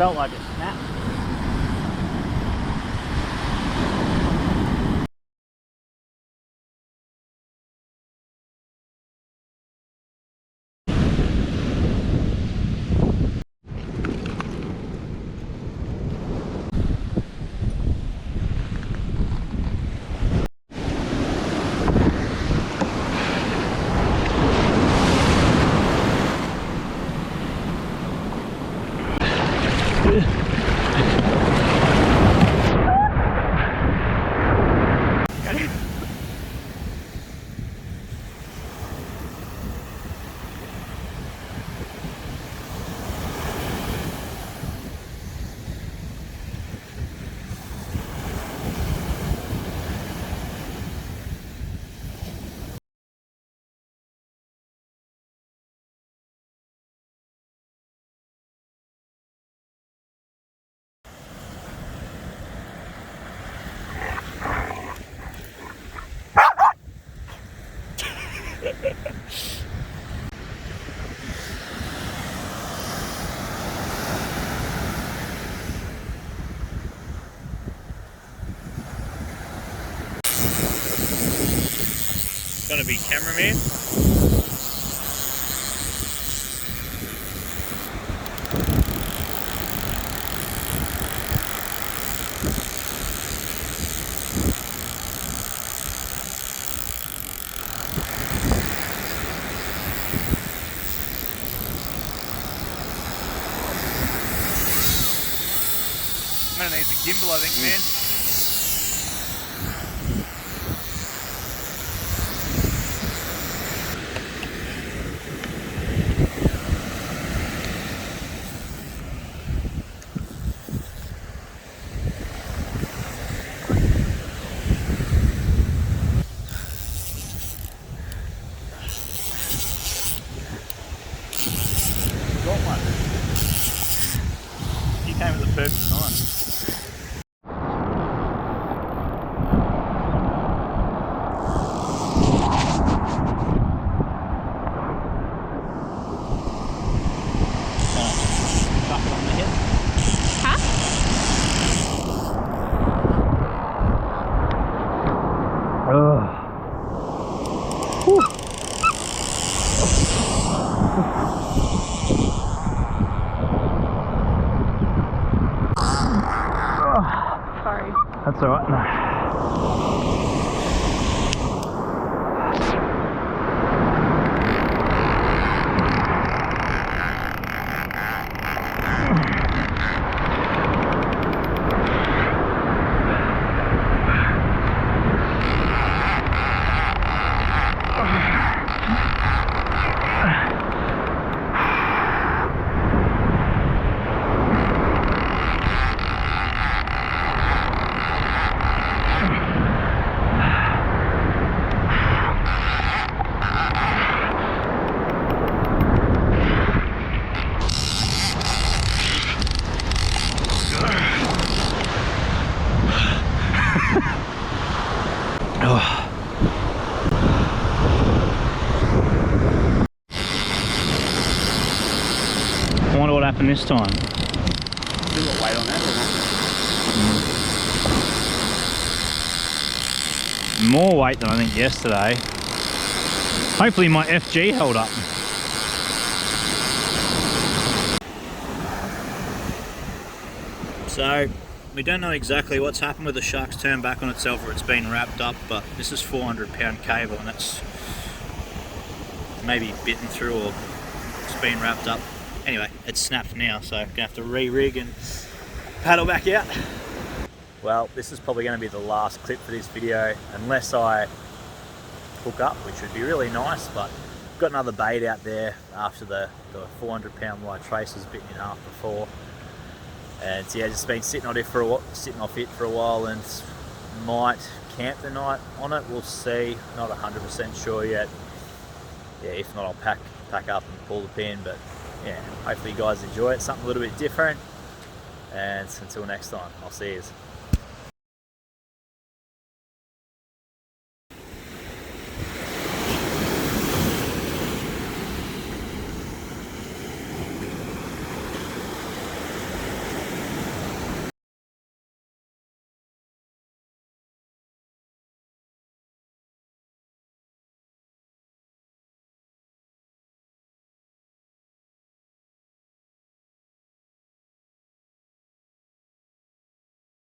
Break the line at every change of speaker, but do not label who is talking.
felt like it snapped. Gonna be cameraman. I'm gonna need the gimbal, I think, man. Got one. You came at the perfect time.
Sorry.
That's alright. I wonder what happened this time.
Still got weight on that, or
More weight than I think yesterday. Hopefully my FG held up. So we don't know exactly what's happened with the shark's turned back on itself or it's been wrapped up, but this is 400-pound cable and it's maybe bitten through or it's been wrapped up. Anyway, it's snapped now, so I'm gonna have to re-rig and paddle back out. Well, this is probably going to be the last clip for this video, unless I hook up, which would be really nice, but I've got another bait out there after the 400-pound white trace was bitten in half before. And so, yeah, just been sitting off it for a while and might camp the night on it. We'll see, not 100% sure yet. Yeah, if not, I'll pack up and pull the pin, but yeah, hopefully you guys enjoy it, something a little bit different. And until next time, I'll see you.